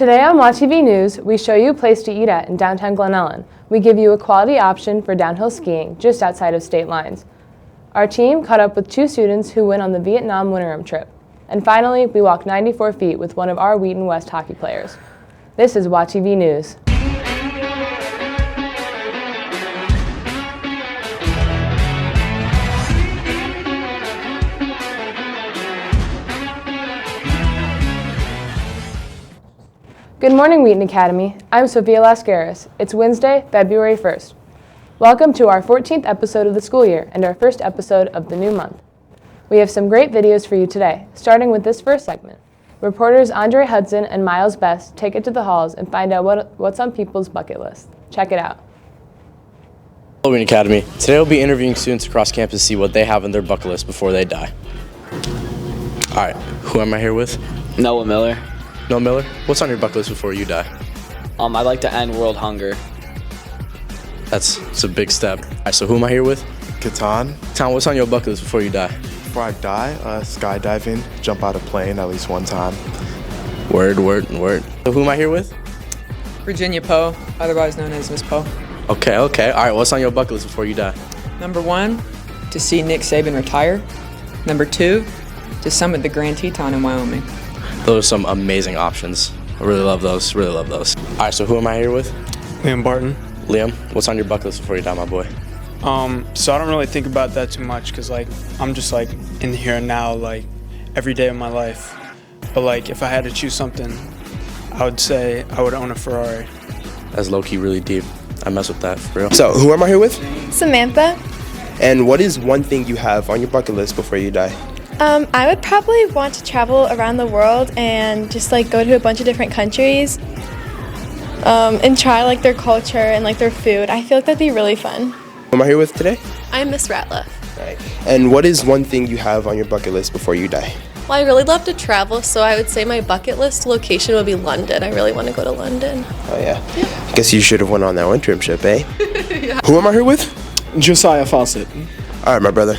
Today on WAtv News, we show you a place to eat at in downtown Glen Ellen. We give you a quality option for downhill skiing just outside of state lines. Our team caught up with 2 students who went on the Vietnam Winterim trip. And finally, we walked 94 feet with one of our Wheaton West hockey players. This is WAtv News. Good morning, Wheaton Academy. I'm Sophia Lascaris. It's Wednesday, February 1st. Welcome to our 14th episode of the school year and our first episode of the new month. We have some great videos for you today, starting with this first segment. Reporters Andre Hudson and Miles Best take it to the halls and find out what's on people's bucket list. Check it out. Hello, Wheaton Academy. Today we'll be interviewing students across campus to see what they have on their bucket list before they die. All right, who am I here with? Noah Miller. Noah Miller, what's on your bucket list before you die? I'd like to end world hunger. It's a big step. All right, so who am I here with? Catan. Tom, what's on your bucket list before you die? Before I die, skydiving, jump out a plane at least one time. Word. So who am I here with? Virginia Poe, otherwise known as Miss Poe. Okay. All right, what's on your bucket list before you die? Number 1, to see Nick Saban retire. Number 2, to summit the Grand Teton in Wyoming. Those are some amazing options. I really love those. All right, so who am I here with? Liam Barton. Liam, what's on your bucket list before you die, my boy? So I don't really think about that too much because I'm just in the here and now every day of my life. But if I had to choose something, I would say I would own a Ferrari. That's low-key really deep. I mess with that for real. So who am I here with? Samantha. And what is one thing you have on your bucket list before you die? I would probably want to travel around the world and just go to a bunch of different countries and try their culture and their food. I feel like that'd be really fun. Who am I here with today? I'm Miss Ratliff. Right. And what is one thing you have on your bucket list before you die? Well, I really love to travel, so I would say my bucket list location would be London. I really want to go to London. Oh yeah. I guess you should have went on that Winterim trip, eh? Yeah. Who am I here with? Josiah Fawcett. All right, my brother.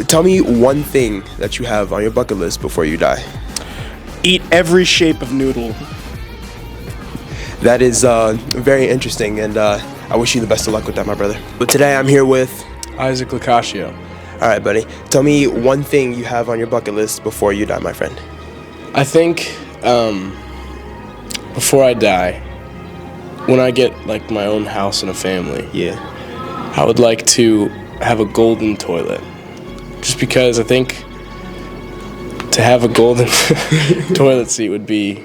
Tell me one thing that you have on your bucket list before you die. Eat every shape of noodle. That is very interesting, and I wish you the best of luck with that, my brother. But today I'm here with Isaac Lacascio. All right, buddy. Tell me one thing you have on your bucket list before you die, my friend. I think before I die, when I get my own house and a family, I would like to have a golden toilet. Just because I think to have a golden toilet seat would be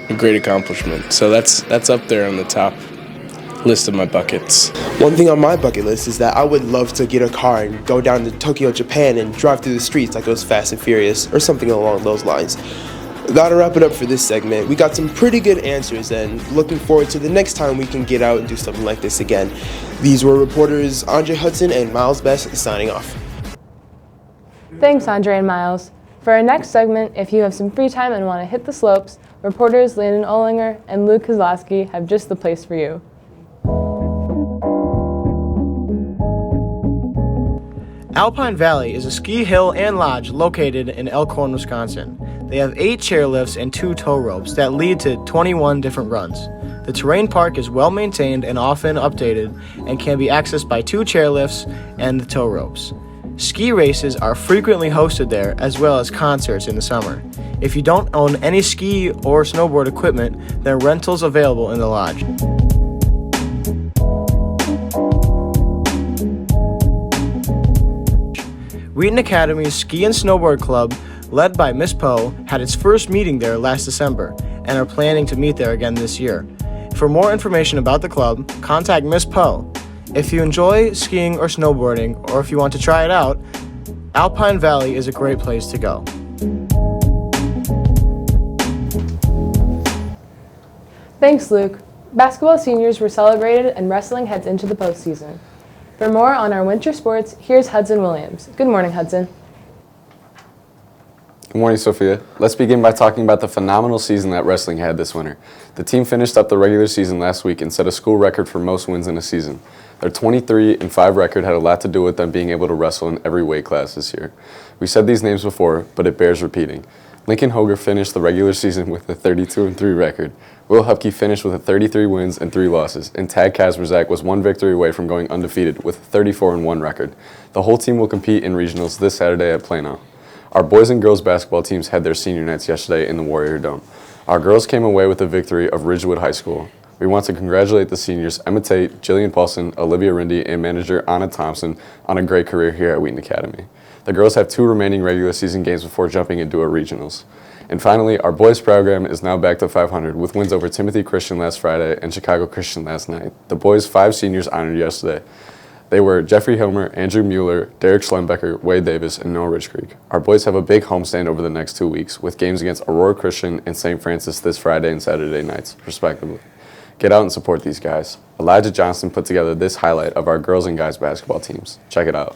a great accomplishment. So that's up there on the top list of my buckets. One thing on my bucket list is that I would love to get a car and go down to Tokyo, Japan and drive through the streets like it was Fast and Furious or something along those lines. Gotta wrap it up for this segment. We got some pretty good answers and looking forward to the next time we can get out and do something like this again. These were reporters Andre Hudson and Miles Best signing off. Thanks, Andre and Miles. For our next segment, if you have some free time and want to hit the slopes, reporters Landon Olinger and Luke Kozlowski have just the place for you. Alpine Valley is a ski hill and lodge located in Elkhorn, Wisconsin. They have 8 chairlifts and 2 tow ropes that lead to 21 different runs. The terrain park is well maintained and often updated and can be accessed by 2 chairlifts and the tow ropes. Ski races are frequently hosted there, as well as concerts in the summer. If you don't own any ski or snowboard equipment, there are rentals available in the lodge. Wheaton Academy's Ski and Snowboard Club, led by Miss Poe, had its first meeting there last December and are planning to meet there again this year. For more information about the club, contact Miss Poe. If you enjoy skiing or snowboarding, or if you want to try it out, Alpine Valley is a great place to go. Thanks, Luke. Basketball seniors were celebrated and wrestling heads into the postseason. For more on our winter sports, here's Hudson Williams. Good morning, Hudson. Good morning, Sophia. Let's begin by talking about the phenomenal season that wrestling had this winter. The team finished up the regular season last week and set a school record for most wins in a season. Their 23-5 record had a lot to do with them being able to wrestle in every weight class this year. We said these names before, but it bears repeating. Lincoln Hoger finished the regular season with a 32-3 record. Will Hupke finished with 33 wins and 3 losses, and Tad Kazmierzak was 1 victory away from going undefeated with a 34-1 record. The whole team will compete in regionals this Saturday at Plano. Our boys and girls basketball teams had their senior nights yesterday in the Warrior Dome. Our girls came away with the victory of Ridgewood High School. We want to congratulate the seniors Emma Tate, Jillian Paulson, Olivia Rindy, and manager Anna Thompson on a great career here at Wheaton Academy. The girls have 2 remaining regular season games before jumping into a regionals. And finally, our boys program is now back to 500 with wins over Timothy Christian last Friday and Chicago Christian last night. The boys' 5 seniors honored yesterday. They were Jeffrey Hilmer, Andrew Mueller, Derek Schlembecker, Wade Davis, and Noah Rich Creek. Our boys have a big homestand over the next 2 weeks with games against Aurora Christian and St. Francis this Friday and Saturday nights, respectively. Get out and support these guys. Elijah Johnson put together this highlight of our girls and guys basketball teams. Check it out.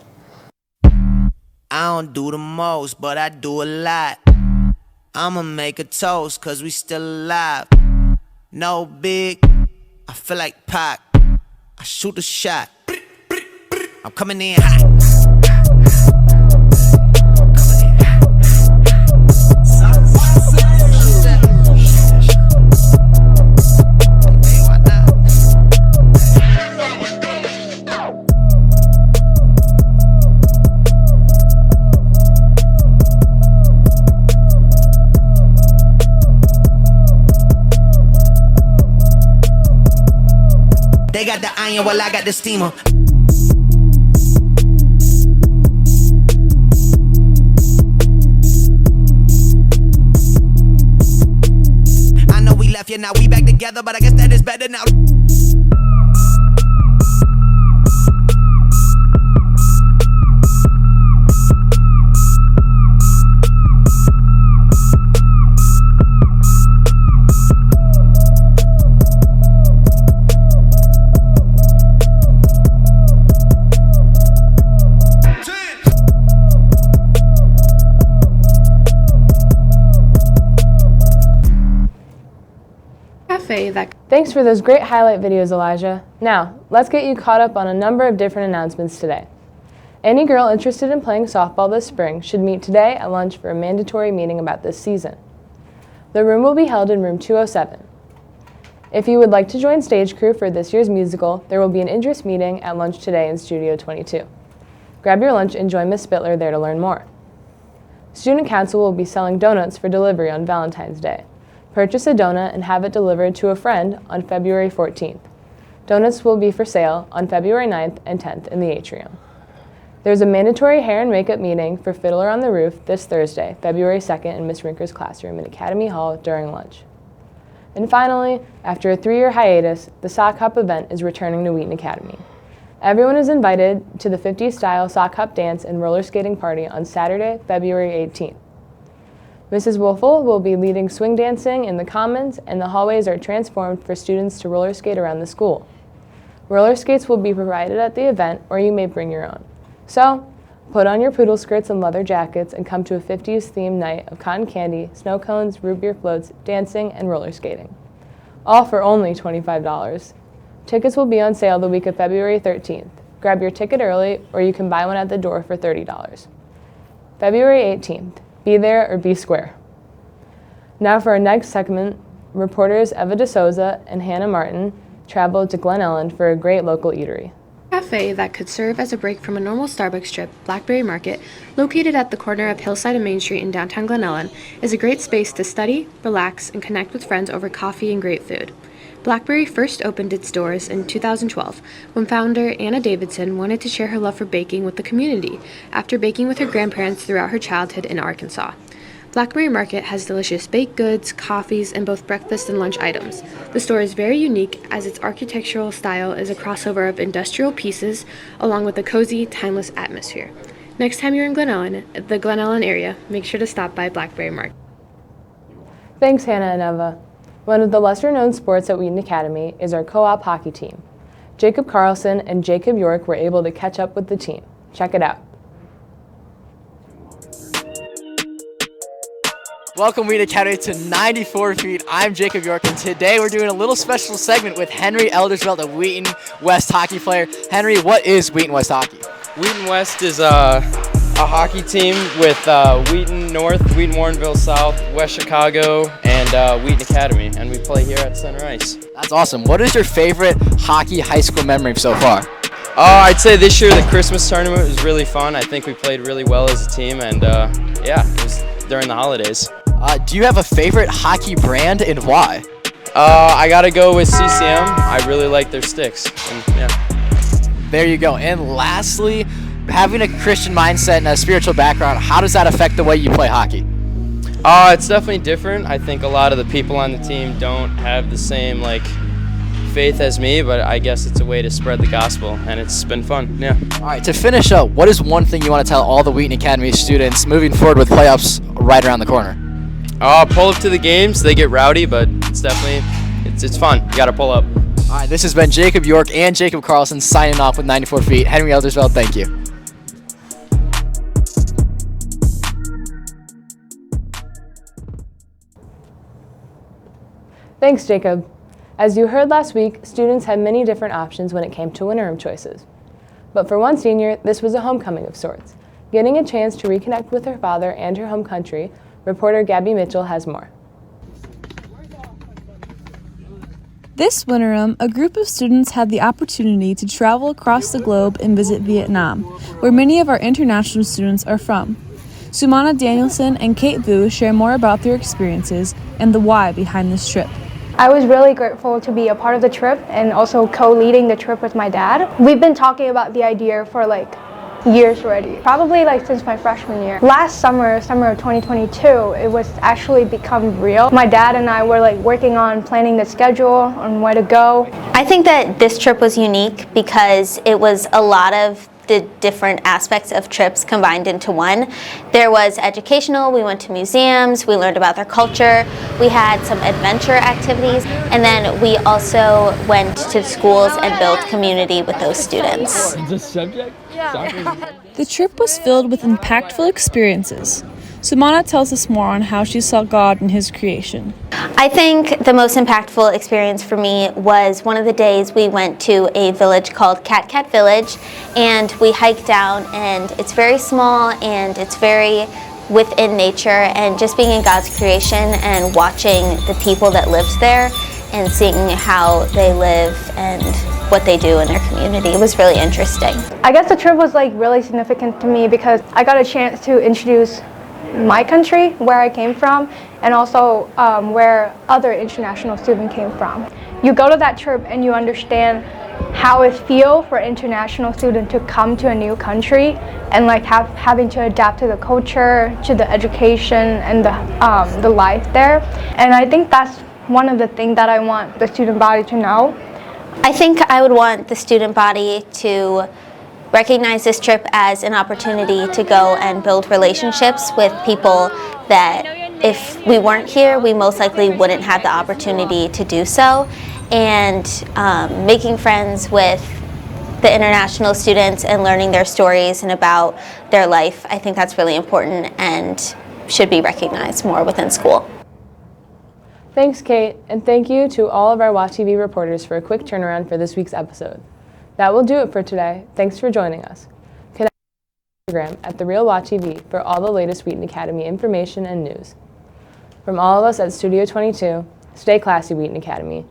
I don't do the most, but I do a lot. I'ma make a toast, cause we still alive. No big, I feel like Pac. I shoot a shot. I'm coming in hot. They got the iron while I got the steamer. I know we left, yeah, now we back together, but I guess that is better now. Thanks for those great highlight videos, Elijah. Now, let's get you caught up on a number of different announcements today. Any girl interested in playing softball this spring should meet today at lunch for a mandatory meeting about this season. The room will be held in room 207. If you would like to join stage crew for this year's musical, there will be an interest meeting at lunch today in Studio 22. Grab your lunch and join Miss Spittler there to learn more. Student Council will be selling donuts for delivery on Valentine's Day. Purchase a donut and have it delivered to a friend on February 14th. Donuts will be for sale on February 9th and 10th in the atrium. There's a mandatory hair and makeup meeting for Fiddler on the Roof this Thursday, February 2nd in Miss Rinker's classroom in Academy Hall during lunch. And finally, after a 3-year hiatus, the Sock Hop event is returning to Wheaton Academy. Everyone is invited to the 50s style sock hop dance and roller skating party on Saturday, February 18th. Mrs. Wolfel will be leading swing dancing in the commons, and the hallways are transformed for students to roller skate around the school. Roller skates will be provided at the event, or you may bring your own. So, put on your poodle skirts and leather jackets and come to a 50s themed night of cotton candy, snow cones, root beer floats, dancing, and roller skating. All for only $25. Tickets will be on sale the week of February 13th. Grab your ticket early, or you can buy one at the door for $30. February 18th. Be there or be square. Now for our next segment, reporters Eva DeSouza and Hannah Martin traveled to Glen Ellen for a great local eatery. A cafe that could serve as a break from a normal Starbucks trip, Blackberry Market, located at the corner of Hillside and Main Street in downtown Glen Ellen, is a great space to study, relax, and connect with friends over coffee and great food. Blackberry first opened its doors in 2012 when founder Anna Davidson wanted to share her love for baking with the community after baking with her grandparents throughout her childhood in Arkansas. Blackberry Market has delicious baked goods, coffees, and both breakfast and lunch items. The store is very unique as its architectural style is a crossover of industrial pieces along with a cozy, timeless atmosphere. Next time you're in Glen Ellen, the Glen Ellen area, make sure to stop by Blackberry Market. Thanks, Hannah and Eva. One of the lesser-known sports at Wheaton Academy is our co-op hockey team. Jacob Carlson and Jacob York were able to catch up with the team. Check it out. Welcome, Wheaton Academy, to 94 feet. I'm Jacob York, and today we're doing a little special segment with Henry Eldersveld, a Wheaton West hockey player. Henry, what is Wheaton West hockey? Wheaton West is a a hockey team with Wheaton North, Wheaton Warrenville South, West Chicago, and Wheaton Academy, and we play here at Center Ice. That's awesome. What is your favorite hockey high school memory so far? I'd say this year the Christmas tournament was really fun. I think we played really well as a team, and yeah, it was during the holidays. Do you have a favorite hockey brand and why? I gotta go with CCM. I really like their sticks, and yeah. There you go. And lastly, having a Christian mindset and a spiritual background, how does that affect the way you play hockey? It's definitely different. I think a lot of the people on the team don't have the same faith as me, but I guess it's a way to spread the gospel, and it's been fun. Yeah. All right, to finish up, what is one thing you want to tell all the Wheaton Academy students moving forward with playoffs right around the corner? Pull up to the games. They get rowdy, but it's definitely it's fun. You got to pull up. All right, this has been Jacob York and Jacob Carlson signing off with 94 Feet. Henry Eldersveld, thank you. Thanks, Jacob. As you heard last week, students had many different options when it came to Winterim choices. But for one senior, this was a homecoming of sorts. Getting a chance to reconnect with her father and her home country, reporter Gabby Mitchell has more. This Winterim, a group of students had the opportunity to travel across the globe and visit Vietnam, where many of our international students are from. Sumana Danielson and Kate Vu share more about their experiences and the why behind this trip. I was really grateful to be a part of the trip and also co-leading the trip with my dad. We've been talking about the idea for years already, probably since my freshman year. Last summer of 2022, it was actually become real. My dad and I were working on planning the schedule on where to go. I think that this trip was unique because it was a lot of the different aspects of trips combined into one. There was educational, we went to museums, we learned about their culture, we had some adventure activities, and then we also went to schools and built community with those students. The subject? The trip was filled with impactful experiences. Sumana tells us more on how she saw God in his creation. I think the most impactful experience for me was one of the days we went to a village called Cat Village, and we hiked down, and it's very small and it's very within nature, and just being in God's creation and watching the people that lived there and seeing how they live and what they do in their community. It was really interesting. I guess the trip was really significant to me because I got a chance to introduce my country, where I came from, and also where other international students came from. You go to that trip and you understand how it feels for an international student to come to a new country and having to adapt to the culture, to the education, and the life there. And I think that's one of the things that I want the student body to know. I think I would want the student body to recognize this trip as an opportunity to go and build relationships with people that if we weren't here, we most likely wouldn't have the opportunity to do so. And making friends with the international students and learning their stories and about their life, I think that's really important and should be recognized more within school. Thanks, Kate, and thank you to all of our WAtv reporters for a quick turnaround for this week's episode. That will do it for today. Thanks for joining us. Connect with Instagram at @TheRealWAtv for all the latest Wheaton Academy information and news. From all of us at Studio 22, stay classy, Wheaton Academy.